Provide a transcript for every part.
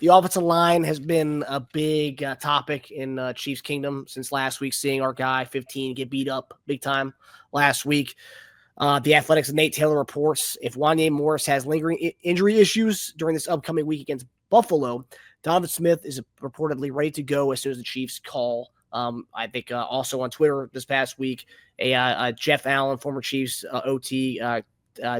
The offensive line has been a big topic in Chiefs Kingdom since last week, seeing our guy 15 get beat up big time last week. The Athletics' Nate Taylor reports if Wanya Morris has lingering injury issues during this upcoming week against Buffalo, Donovan Smith is reportedly ready to go as soon as the Chiefs call. I think also on Twitter this past week, Jeff Allen, former Chiefs OT,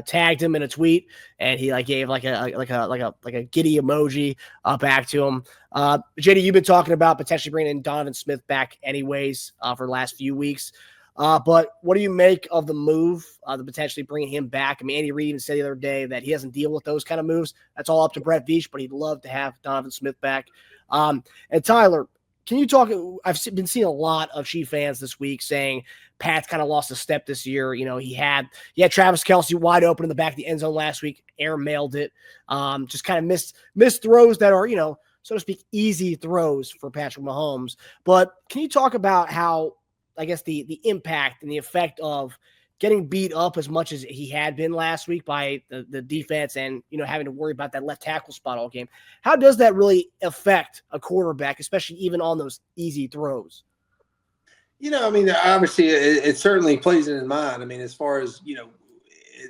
tagged him in a tweet, and he gave like a giddy emoji back to him. JD, you've been talking about potentially bringing in Donovan Smith back anyways for the last few weeks. But what do you make of the move, the potentially bringing him back? I mean, Andy Reid even said the other day that he doesn't deal with those kind of moves. That's all up to Brett Veach, but he'd love to have Donovan Smith back. And Tyler, can you talk? I've been seeing a lot of Chief fans this week saying Pat's kind of lost a step this year. You know, he had Travis Kelce wide open in the back of the end zone last week. Air mailed it. Just kind of missed throws that are, so to speak, easy throws for Patrick Mahomes. But can you talk about how, I guess, the impact and the effect of getting beat up as much as he had been last week by the defense and, having to worry about that left tackle spot all game. How does that really affect a quarterback, especially even on those easy throws? Obviously it certainly plays in his mind. I mean, as far as,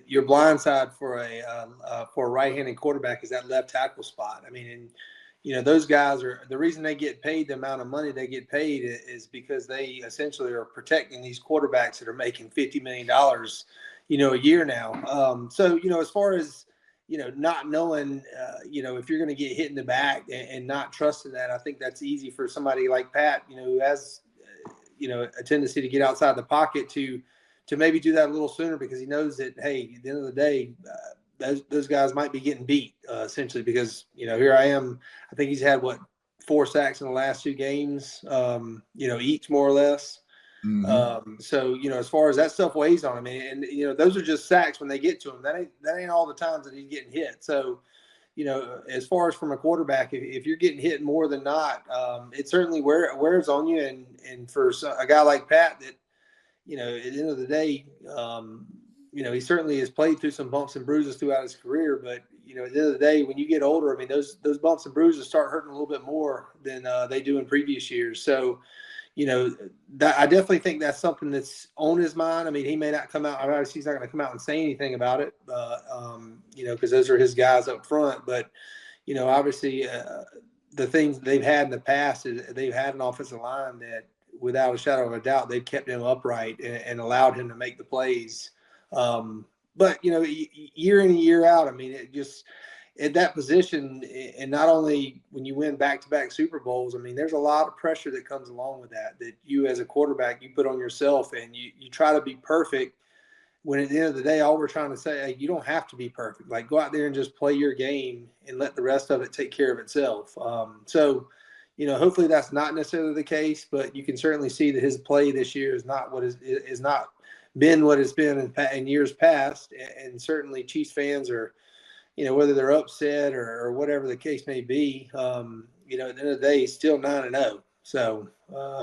your blind side for a right-handed quarterback is that left tackle spot. I mean, and, those guys the reason they get paid the amount of money they get paid is because they essentially are protecting these quarterbacks that are making $50 million, a year now. So, as far as, not knowing, if you're going to get hit in the back and not trusting that, I think that's easy for somebody like Pat, who has, a tendency to get outside the pocket to maybe do that a little sooner because he knows that, hey, at the end of the day, those guys might be getting beat essentially because, here I am. I think he's had 4 sacks in the last 2 games, each more or less. Mm-hmm. So, as far as that stuff weighs on him, and those are just sacks when they get to him. That ain't all the times that he's getting hit. So, as far as from a quarterback, if you're getting hit more than not, it certainly wears on you. And for a guy like Pat that, at the end of the day, he certainly has played through some bumps and bruises throughout his career. But, at the end of the day, when you get older, I mean, those bumps and bruises start hurting a little bit more than they do in previous years. So, I definitely think that's something that's on his mind. I mean, he may not come out. Obviously, he's not going to come out and say anything about it, because those are his guys up front. But, obviously, the things they've had in the past is they've had an offensive line that, without a shadow of a doubt, they've kept him upright and allowed him to make the plays. But, year in and year out, I mean, it just at that position, and not only when you win back-to-back Super Bowls, I mean, there's a lot of pressure that comes along with that you as a quarterback, you put on yourself, and you try to be perfect when at the end of the day, all we're trying to say, hey, you don't have to be perfect. Like, go out there and just play your game and let the rest of it take care of itself. So, hopefully that's not necessarily the case, but you can certainly see that his play this year is not not been what it's been in years past. And certainly Chiefs fans are, whether they're upset or whatever the case may be, at the end of the day, he's still 9-0. So,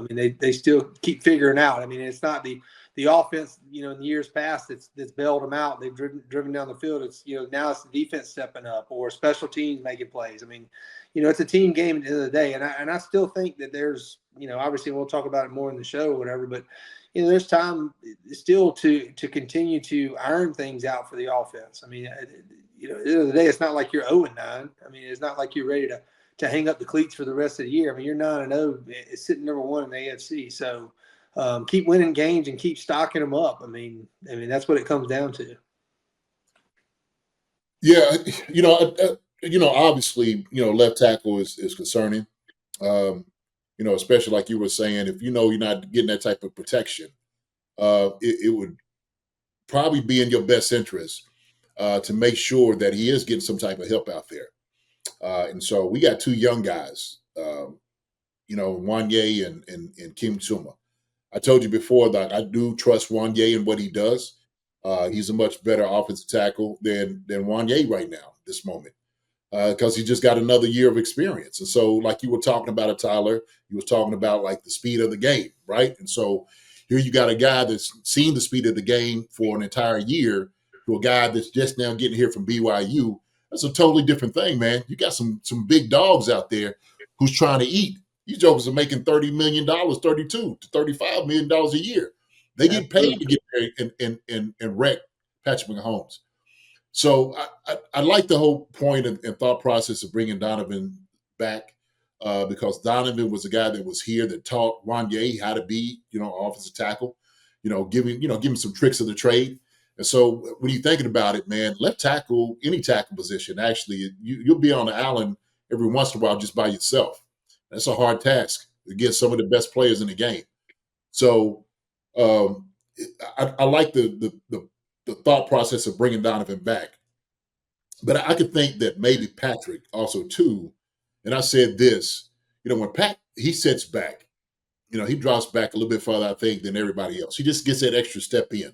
they still keep figuring out. I mean, it's not the offense, in years past that's bailed them out. They've driven down the field. It's, now it's the defense stepping up or special teams making plays. I mean, it's a team game at the end of the day. And I still think that there's, obviously we'll talk about it more in the show or whatever, but, there's time still to continue to iron things out for the offense. I mean, at the end of the day, it's not like you're 0-9. I mean, it's not like you're ready to hang up the cleats for the rest of the year. I mean, you're 9-0, it's sitting number 1 in the AFC. So keep winning games and keep stocking them up. I mean, that's what it comes down to. Yeah, obviously, left tackle is concerning. Especially like you were saying, if you're not getting that type of protection, it would probably be in your best interest to make sure that he is getting some type of help out there. And so we got 2 young guys, Wanya and Kim Tuma. I told you before that I do trust Wanya and what he does. He's a much better offensive tackle than Wanya right now, this moment. Because he just got another year of experience. And so, like you were talking about it, Tyler, you were talking about like the speed of the game, right? And so here you got a guy that's seen the speed of the game for an entire year to a guy that's just now getting here from BYU That's a totally different thing, man. You got some big dogs out there who's trying to eat. These jokers are making $30 million, $32 to $35 million a year. They get paid to get there and wreck Patrick Mahomes. So I like the whole point and thought process of bringing Donovan back because Donovan was a guy that was here that taught Wanya how to be, offensive tackle, giving him some tricks of the trade. And so when you're thinking about it, man, left tackle, any tackle position, actually, you'll be on the island every once in a while just by yourself. That's a hard task against some of the best players in the game. So I like the thought process of bringing Donovan back. But I could think that maybe Patrick also, too, and I said this, when Pat, he sits back, he drops back a little bit further, I think, than everybody else. He just gets that extra step in.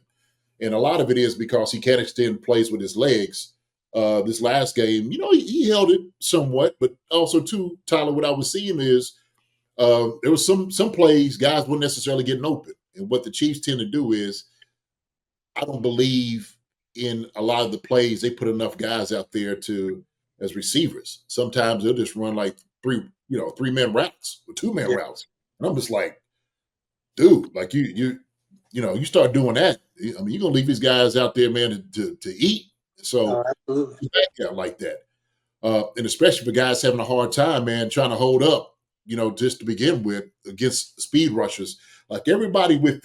And a lot of it is because he can't extend plays with his legs. This last game, he held it somewhat, but also, too, Tyler, what I was seeing is there was some plays guys weren't necessarily getting open. And what the Chiefs tend to do is, I don't believe in a lot of the plays they put enough guys out there as receivers. Sometimes they'll just run like 3-man routes or 2-man routes. And I'm just like, dude, like you start doing that. I mean, you're gonna leave these guys out there, man, to eat. So like that. And especially for guys having a hard time, man, trying to hold up, just to begin with against speed rushers. Like everybody with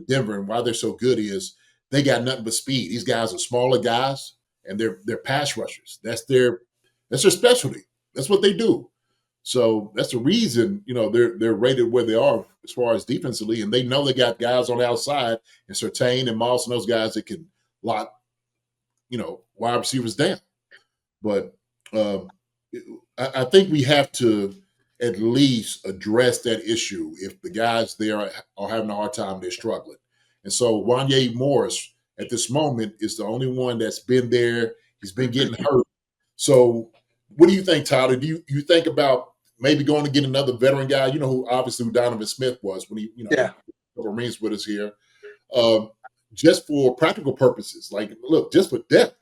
Denver and why they're so good is they got nothing but speed. These guys are smaller guys and they're pass rushers. That's their specialty. That's what they do. So that's the reason, they're rated where they are as far as defensively, and they know they got guys on the outside and Surtain and Moss and those guys that can lock, wide receivers down. But I think we have to at least address that issue if the guys there are having a hard time, they're struggling. And so Wanya Morris at this moment is the only one that's been there. He's been getting hurt. So what do you think, Tyler? Do you think about maybe going to get another veteran guy, who obviously Donovan Smith was when he, remains with us here, just for practical purposes, like, look, just for depth,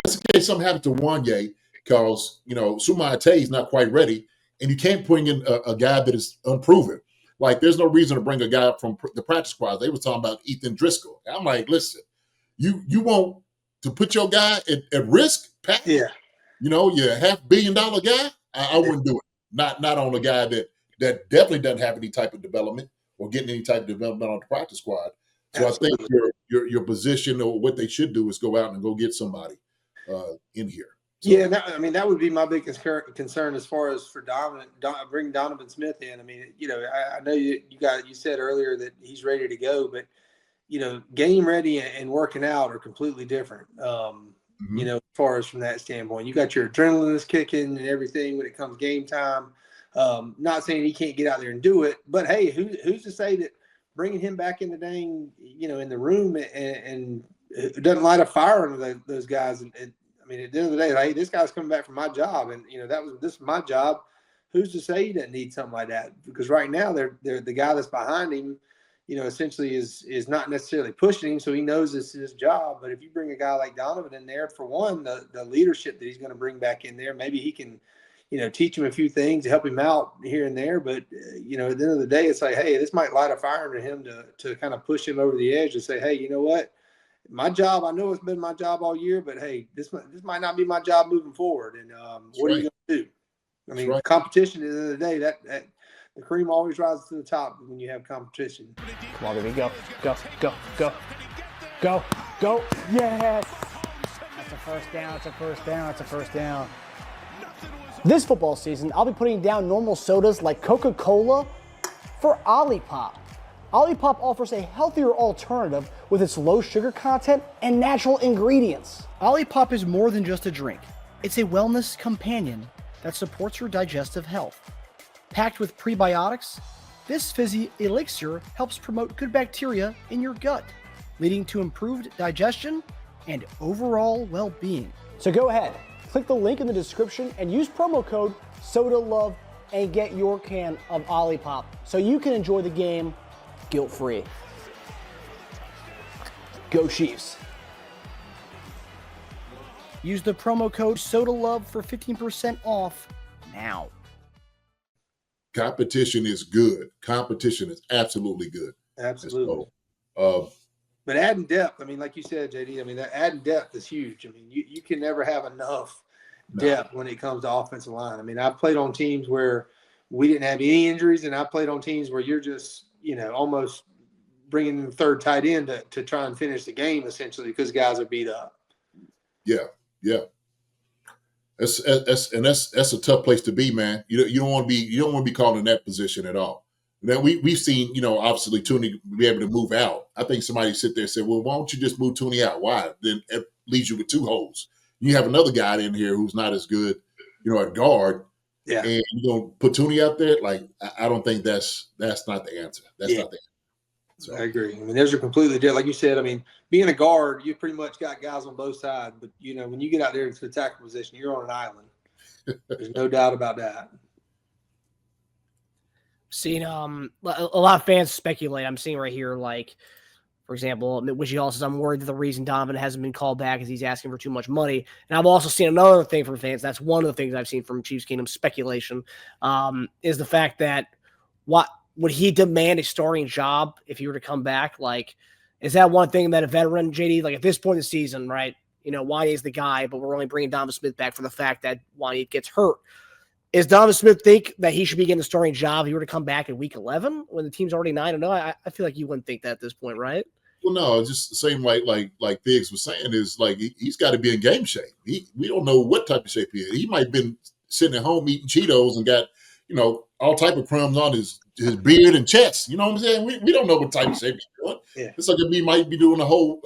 just in case something happens to Wanya, because, Sumaite is not quite ready, and you can't bring in a guy that is unproven. Like, there's no reason to bring a guy up from the practice squad. They were talking about Ethan Driscoll. I'm like, listen, you want to put your guy at risk, Pat? Yeah. You're a $500 million guy? I wouldn't do it. Not on a guy that definitely doesn't have any type of development or getting any type of development on the practice squad. So absolutely. I think your position or what they should do is go out and go get somebody in here. So, yeah, that would be my big concern as far as for bring Donovan Smith in. I mean, I know you said earlier that he's ready to go, but game ready and working out are completely different. As far as from that standpoint, you got your adrenaline is kicking and everything when it comes game time. Not saying he can't get out there and do it, but hey, who's to say that bringing him back in the dang, in the room and it doesn't light a fire under those guys. I mean, at the end of the day, hey, this guy's coming back from my job, and this is my job. Who's to say he doesn't need something like that? Because right now, they're the guy that's behind him, essentially is not necessarily pushing him, so he knows this is his job. But if you bring a guy like Donovan in there, for one, the leadership that he's going to bring back in there, maybe he can, teach him a few things to help him out here and there. But at the end of the day, it's like, hey, this might light a fire under him to kind of push him over the edge and say, hey, you know what? My job, I know it's been my job all year, but hey, this might not be my job moving forward. And what are you going to do? I mean, competition at the end of the day, that the cream always rises to the top when you have competition. Come on, baby, go. Yes! That's a first down. This football season, I'll be putting down normal sodas like Coca-Cola for Olipop. Olipop offers a healthier alternative with its low sugar content and natural ingredients. Olipop is more than just a drink. It's a wellness companion that supports your digestive health. Packed with prebiotics, this fizzy elixir helps promote good bacteria in your gut, leading to improved digestion and overall well-being. So go ahead, click the link in the description and use promo code SODALOVE and get your can of Olipop so you can enjoy the game guilt-free. Go Chiefs. Use the promo code SODALOVE for 15% off now. Competition is good. Competition is absolutely good. Absolutely. So, but adding depth, I mean, like you said, JD, I mean, that adding depth is huge. I mean, you can never have enough depth when it comes to offensive line. I mean, I've played on teams where we didn't have any injuries, and I played on teams where you're just, almost bringing in the third tight end to try and finish the game, essentially, because guys are beat up. Yeah. That's a tough place to be, man. You don't want to be called in that position at all. Now we've seen, obviously Tooney be able to move out. I think somebody sit there and said, well, why don't you just move Tooney out? Why? Then it leaves you with two holes. You have another guy in here who's not as good, at guard. Yeah. And you're gonna put Tooney out there. Like, I don't think that's not the answer. That's not the answer. So. I agree. I mean, those are completely different. Like you said, I mean, being a guard, you pretty much got guys on both sides. But, when you get out there into the tackle position, you're on an island. There's no doubt about that. Seeing a lot of fans speculate. I'm seeing right here, like, for example, Wichita says, I'm worried that the reason Donovan hasn't been called back is he's asking for too much money. And I've also seen another thing from fans. That's one of the things I've seen from Chiefs Kingdom speculation, is the fact that would he demand a starting job if he were to come back? Like, is that one thing that a veteran, JD, like at this point in the season, right? Wanya's the guy, but we're only bringing Donovan Smith back for the fact that Wanya gets hurt. Is Donovan Smith think that he should be getting a starting job if he were to come back in week 11 when the team's already 9-0? I feel like you wouldn't think that at this point, right? Well, no, it's just the same like Biggs was saying, is like he's got to be in game shape. We don't know what type of shape he is. He might have been sitting at home eating Cheetos and got, all type of crumbs on his beard and chest. You know what I'm saying? We don't know what type of shape he's doing. Yeah. It's like he might be doing a whole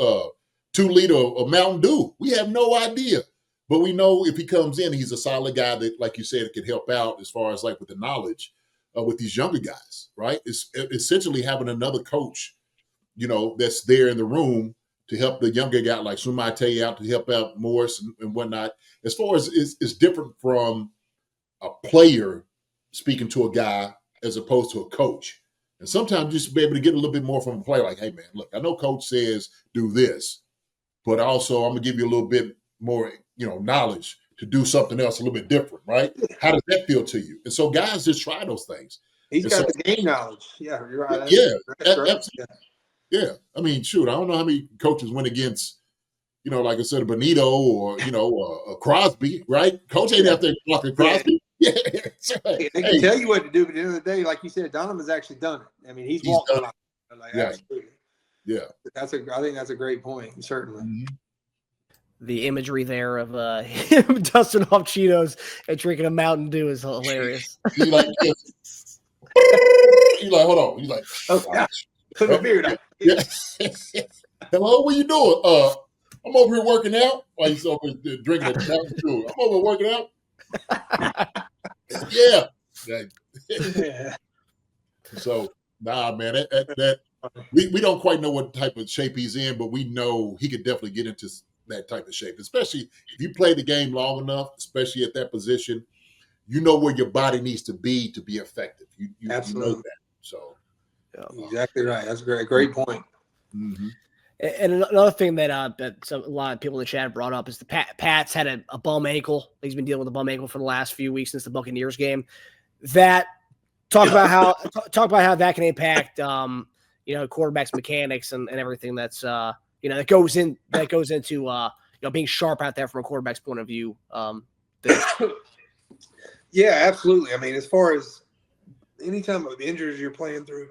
2-liter of Mountain Dew. We have no idea. But we know if he comes in, he's a solid guy that, like you said, can help out as far as like with the knowledge with these younger guys, right? It's essentially having another coach, that's there in the room to help the younger guy like Sumate out, to help out Morris and whatnot. As far as it's different from a player speaking to a guy as opposed to a coach. And sometimes just be able to get a little bit more from a player like, hey, man, look, I know coach says do this, but also I'm going to give you a little bit more, knowledge to do something else a little bit different, right? How does that feel to you? And so guys just try those things. He's got the game knowledge. Yeah, you're right. Absolutely. Yeah. I mean, shoot, I don't know how many coaches went against, like I said, a Benito or, a Crosby, right? Coach ain't out there blocking Crosby. Yeah. They can tell you what to do, but at the end of the day, like you said, Donovan's actually done it. I mean, he's walked a lot. Absolutely. Yeah. I think that's a great point, certainly. Mm-hmm. The imagery there of him dusting off Cheetos and drinking a Mountain Dew is hilarious. He's like, hold on. He's like, oh gosh, put my beard up. Yeah. Hello, what you doing? I'm over here working out. While he's over here drinking a Mountain Dew. I'm over here working out. Yeah. So, nah, man, that we don't quite know what type of shape he's in, but we know he could definitely get into that type of shape, especially if you play the game long enough, especially at that position, where your body needs to be effective. You Absolutely. know that. So, exactly right. That's a great point. Mm-hmm. And another thing that a lot of people in the chat brought up is the Pat's had a bum ankle. He's been dealing with a bum ankle for the last few weeks since the Buccaneers game. That talk about how that can impact quarterback's mechanics and everything that's that goes into being sharp out there from a quarterback's point of view. Yeah, absolutely. I mean, as far as any time of injuries you're playing through,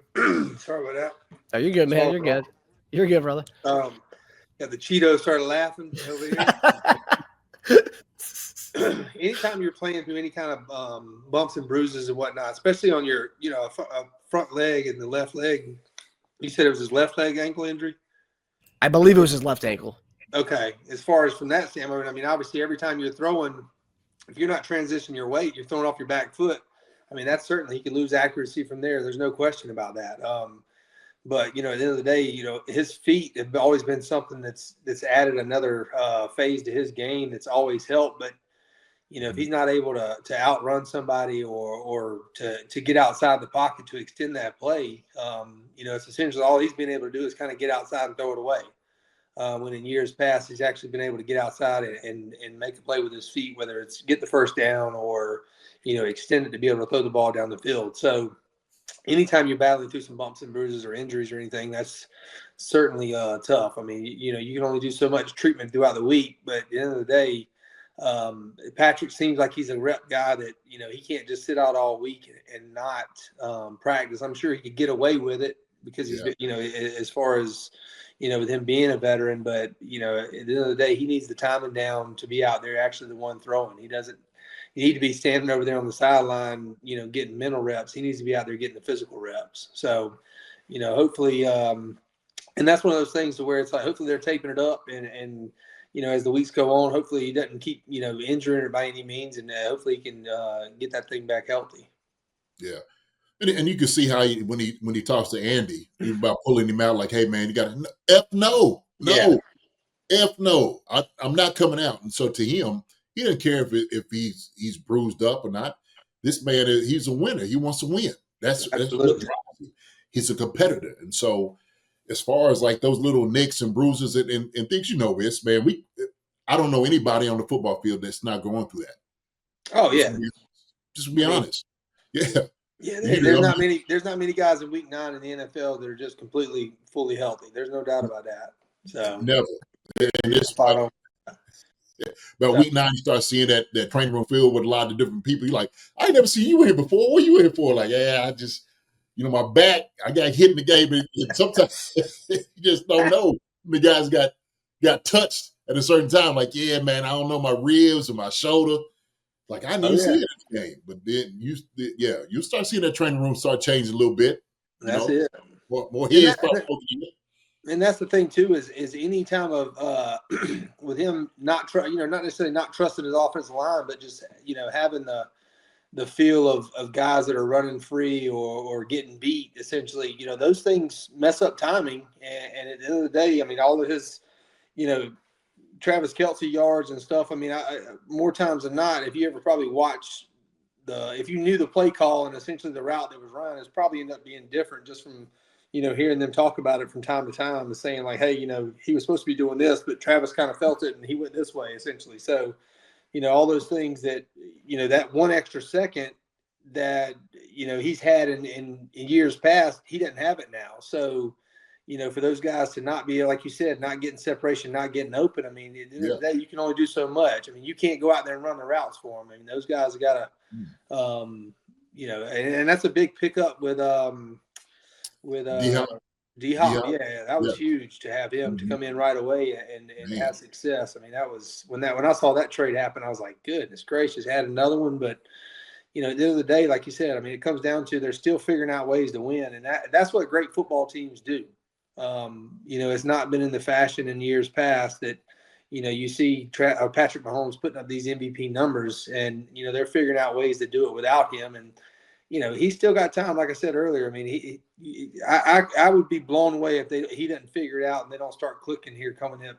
sorry about that. Oh, you're good, man. You're good. You're good, brother. The Cheetos started laughing over here. Anytime you're playing through any kind of bumps and bruises and whatnot, especially on your front leg and the left leg. You said it was his left leg ankle injury? I believe it was his left ankle. Okay. As far as from that standpoint, I mean, obviously every time you're throwing, if you're not transitioning your weight, you're throwing off your back foot. I mean, that's certainly, he can lose accuracy from there. There's no question about that. But, at the end of the day, his feet have always been something that's added another phase to his game that's always helped. But, if he's not able to outrun somebody or to get outside the pocket to extend that play, it's essentially all he's been able to do is kind of get outside and throw it away. when in years past he's actually been able to get outside and make a play with his feet, whether it's get the first down or, extend it to be able to throw the ball down the field. So anytime you're battling through some bumps and bruises or injuries or anything, that's certainly tough. I mean, you can only do so much treatment throughout the week, but at the end of the day, Patrick seems like he's a rep guy that, he can't just sit out all week and not practice. I'm sure he could get away with it because he's, as far as, with him being a veteran, but, at the end of the day, he needs the timing down to be out there actually the one throwing. He doesn't need to be standing over there on the sideline, getting mental reps. He needs to be out there getting the physical reps. So, hopefully, and that's one of those things to where it's like, hopefully they're taping it up and as the weeks go on, hopefully he doesn't keep, injuring it by any means, and hopefully he can get that thing back healthy. Yeah. And you can see how when he talks to Andy about pulling him out, like, hey man, you got to no, Yeah. no, I'm not coming out. And so to him, he doesn't care if he's bruised up or not. This man, he's a winner. He wants to win. That's what drives him. He's a competitor. And so as far as like those little nicks and bruises and things, this, man, I don't know anybody on the football field that's not going through that. Oh yeah. Just be honest. Yeah. Yeah, there's not many guys in week 9 in the NFL that are just completely fully healthy. There's no doubt about that. So never. And it's about week 9, you start seeing that training room filled with a lot of different people. You're like, I ain't never seen you here before. What are you here for? Like, yeah, I just, my back, I got hit in the game. And sometimes you just don't know. The guys got touched at a certain time. Like, yeah, man, I don't know my ribs or my shoulder. Like, I didn't see it in the game. But then you start seeing that training room start changing a little bit. That's it. More heads. And that's the thing too is any time of with him not necessarily not trusting his offensive line, but just having the feel of guys that are running free or getting beat, essentially, those things mess up timing. And at the end of the day, I mean, all of his, Travis Kelce yards and stuff. I mean, I more times than not, if you ever probably watch if you knew the play call and essentially the route that was run, it's probably ended up being different just from, hearing them talk about it from time to time and saying like, hey, he was supposed to be doing this, but Travis kind of felt it and he went this way essentially. So, all those things that, that one extra second that, he's had in years past, he doesn't have it now. So, for those guys to not be, like you said, not getting separation, not getting open, I mean, at the end of the day, you can only do so much. I mean, you can't go out there and run the routes for them. I mean, those guys have got to, and that's a big pickup with D-Hop. Yeah, that was huge to have him to come in right away and have success. I mean, that was when I saw that trade happen, I was like, goodness gracious, had another one. But, at the end of the day, like you said, I mean, it comes down to they're still figuring out ways to win. And that's what great football teams do. It's not been in the fashion in years past that, you see Patrick Mahomes putting up these MVP numbers and, they're figuring out ways to do it without him. And, he's still got time. Like I said earlier, I mean, I would be blown away if he doesn't figure it out and they don't start clicking here coming up,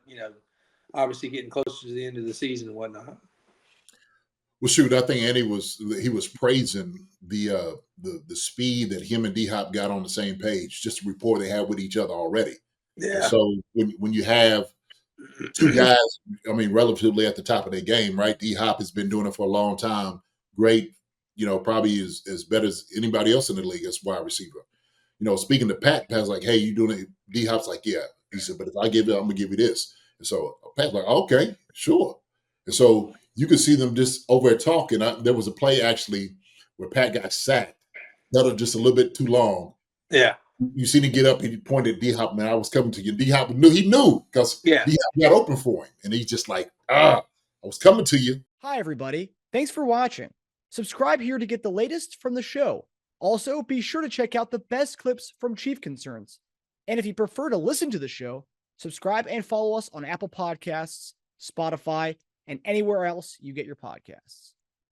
obviously getting closer to the end of the season and whatnot. Well, shoot, I think Andy was praising the speed that him and D-Hop got on the same page, just the rapport they had with each other already. Yeah. And so when you have two guys, I mean, relatively at the top of their game, right? D-Hop has been doing it for a long time. Great, probably as better as anybody else in the league as wide receiver. Speaking to Pat's like, hey, you doing it? D-Hop's like, yeah. He said, but if I give it, I'm gonna give you this. And so Pat's like, okay, sure. And so you could see them just over there talking. There was a play actually where Pat got sacked. That was just a little bit too long. Yeah. You seen him get up and he pointed at D-Hop, man, I was coming to you. D-Hop knew because D-Hop got open for him. And he's just like, I was coming to you. Hi, everybody. Thanks for watching. Subscribe here to get the latest from the show. Also, be sure to check out the best clips from Chief Concerns. And if you prefer to listen to the show, subscribe and follow us on Apple Podcasts, Spotify, and anywhere else you get your podcasts.